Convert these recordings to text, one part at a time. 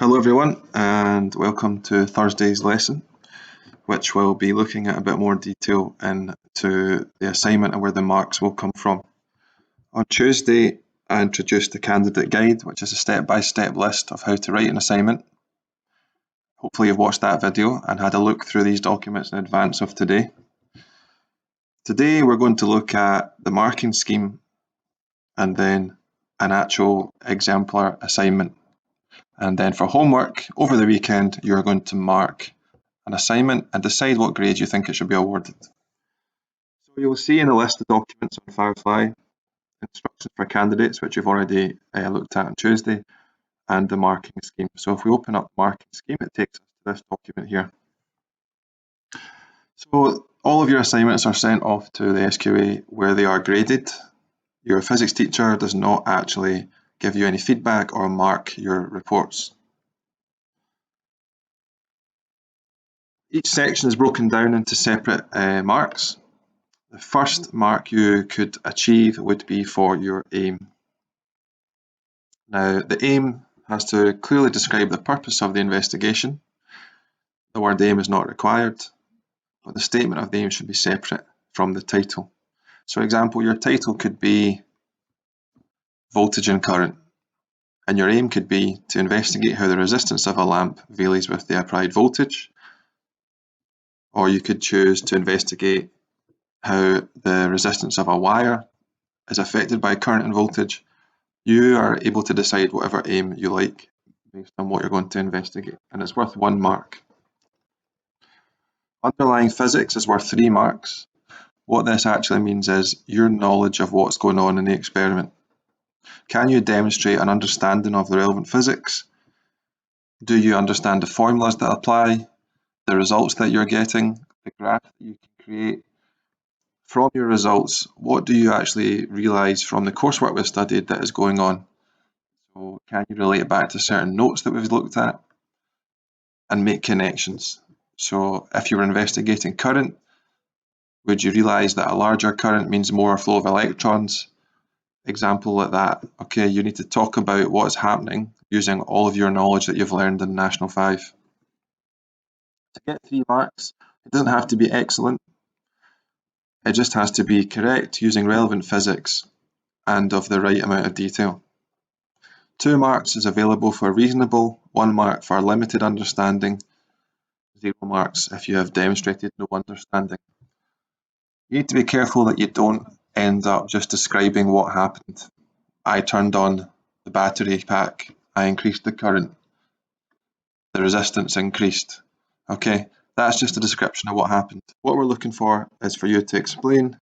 Hello everyone and welcome to Thursday's lesson, which will be looking at a bit more detail into the assignment and where the marks will come from. On Tuesday I introduced the candidate guide, which is a step-by-step list of how to write an assignment. Hopefully you've watched that video and had a look through these documents in advance of today. Today we're going to look at the marking scheme and then an actual exemplar assignment. And then for homework, over the weekend, you're going to mark an assignment and decide what grade you think it should be awarded. So you'll see in the list of documents on Firefly, instructions for candidates, which you've already looked at on Tuesday, and the marking scheme. So if we open up the marking scheme, it takes us to this document here. So all of your assignments are sent off to the SQA where they are graded. Your physics teacher does not actually give you any feedback or mark your reports. Each section is broken down into separate marks. The first mark you could achieve would be for your aim. Now, the aim has to clearly describe the purpose of the investigation. The word aim is not required, but the statement of the aim should be separate from the title. So, for example, your title could be voltage and current, and your aim could be to investigate how the resistance of a lamp varies with the applied voltage, or you could choose to investigate how the resistance of a wire is affected by current and voltage. You are able to decide whatever aim you like based on what you're going to investigate, and it's worth 1 mark. Underlying physics is worth 3 marks. What this actually means is your knowledge of what's going on in the experiment. Can you demonstrate an understanding of the relevant physics? Do you understand the formulas that apply, the results that you're getting, the graph that you can create? From your results, what do you actually realise from the coursework we've studied that is going on? So can you relate it back to certain notes that we've looked at and make connections? So if you were investigating current, would you realise that a larger current means more flow of electrons? Example like that. Okay, you need to talk about what is happening using all of your knowledge that you've learned in National 5. To get 3 marks, it doesn't have to be excellent. It just has to be correct using relevant physics and of the right amount of detail. 2 marks is available for reasonable, 1 mark for limited understanding, 0 marks if you have demonstrated no understanding. You need to be careful that you don't end up just describing what happened. I turned on the battery pack, I increased the current, the resistance increased. Okay, that's just a description of what happened. What we're looking for is for you to explain,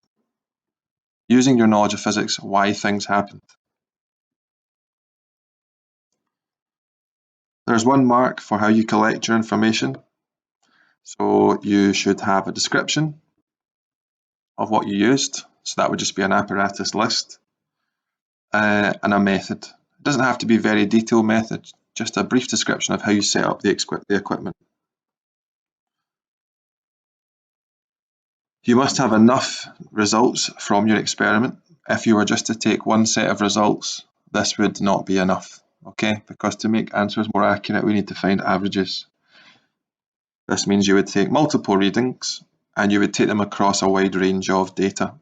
using your knowledge of physics, why things happened. There's 1 mark for how you collect your information. So you should have a description of what you used. So that would just be an apparatus list and a method. It doesn't have to be a very detailed method, just a brief description of how you set up the equipment. You must have enough results from your experiment. If you were just to take 1 set of results, this would not be enough, okay? Because to make answers more accurate, we need to find averages. This means you would take multiple readings and you would take them across a wide range of data.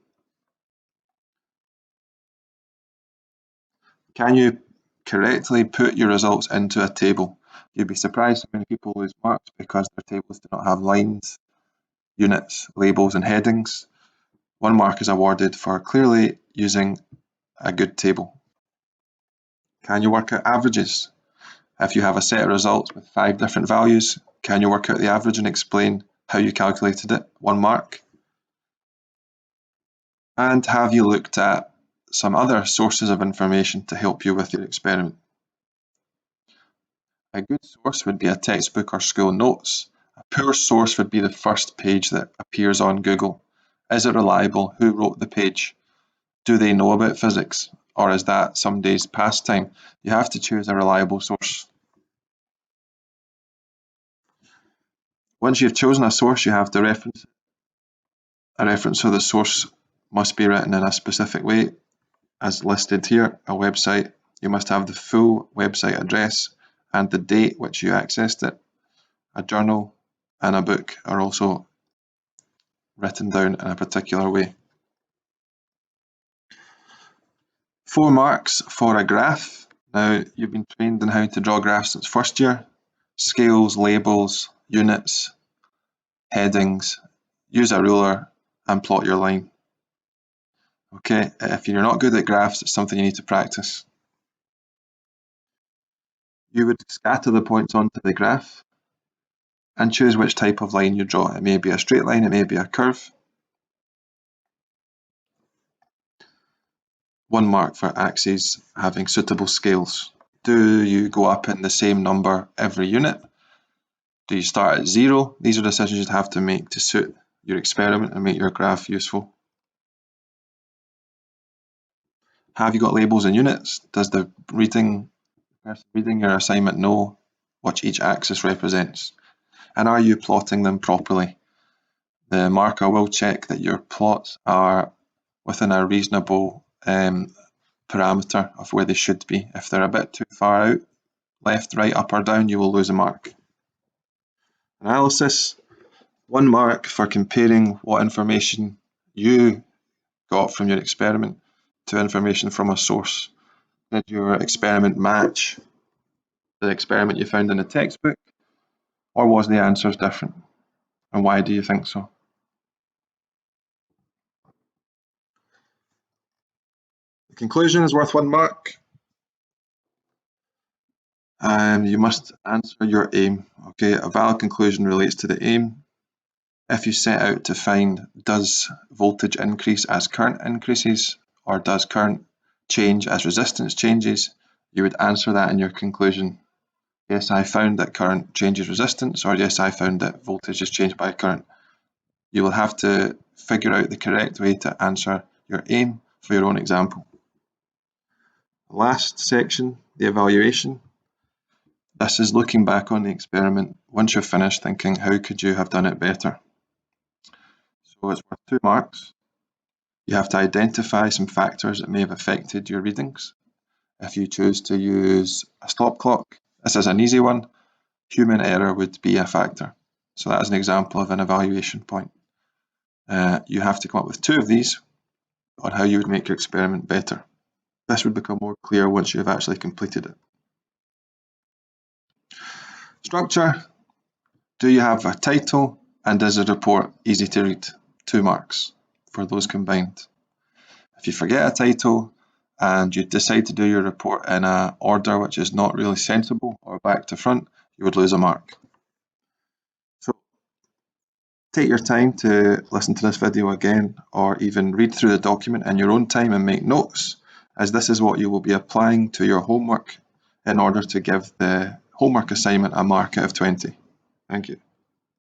Can you correctly put your results into a table? You'd be surprised how many people lose marks because their tables do not have lines, units, labels and headings. 1 mark is awarded for clearly using a good table. Can you work out averages? If you have a set of results with 5 different values, can you work out the average and explain how you calculated it? 1 mark. And have you looked at some other sources of information to help you with your experiment? A good source would be a textbook or school notes. A poor source would be the first page that appears on Google. Is it reliable? Who wrote the page? Do they know about physics? Or is that somebody's pastime? You have to choose a reliable source. Once you've chosen a source, you have to reference it. A reference to the source must be written in a specific way, as listed here. A website, you must have the full website address and the date which you accessed it. A journal and a book are also written down in a particular way. 4 marks for a graph. Now, you've been trained in how to draw graphs since first year. Scales, labels, units, headings. Use a ruler and plot your line. Okay, if you're not good at graphs, it's something you need to practice. You would scatter the points onto the graph and choose which type of line you draw. It may be a straight line, it may be a curve. 1 mark for axes having suitable scales. Do you go up in the same number every unit? Do you start at 0? These are decisions you'd have to make to suit your experiment and make your graph useful. Have you got labels and units? Does the person reading your assignment know what each axis represents? And are you plotting them properly? The marker will check that your plots are within a reasonable parameter of where they should be. If they're a bit too far out, left, right, up or down, you will lose a mark. Analysis. 1 mark for comparing what information you got from your experiment to information from a source. Did your experiment match the experiment you found in the textbook, or was the answers different? And why do you think so? The conclusion is worth 1 mark. You must answer your aim. Okay, a valid conclusion relates to the aim. If you set out to find, does voltage increase as current increases, or does current change as resistance changes, you would answer that in your conclusion. Yes, I found that current changes resistance, or yes, I found that voltage is changed by current. You will have to figure out the correct way to answer your aim for your own example. Last section, the evaluation. This is looking back on the experiment once you're finished, thinking how could you have done it better. So it's worth 2 marks. You have to identify some factors that may have affected your readings. If you choose to use a stop clock, this is an easy one. Human error would be a factor. So that is an example of an evaluation point. You have to come up with 2 of these on how you would make your experiment better. This would become more clear once you have actually completed it. Structure. Do you have a title, and is the report easy to read? 2 marks for those combined. If you forget a title and you decide to do your report in an order which is not really sensible or back to front, you would lose a mark. So take your time to listen to this video again, or even read through the document in your own time and make notes, as this is what you will be applying to your homework in order to give the homework assignment a mark out of 20. Thank you.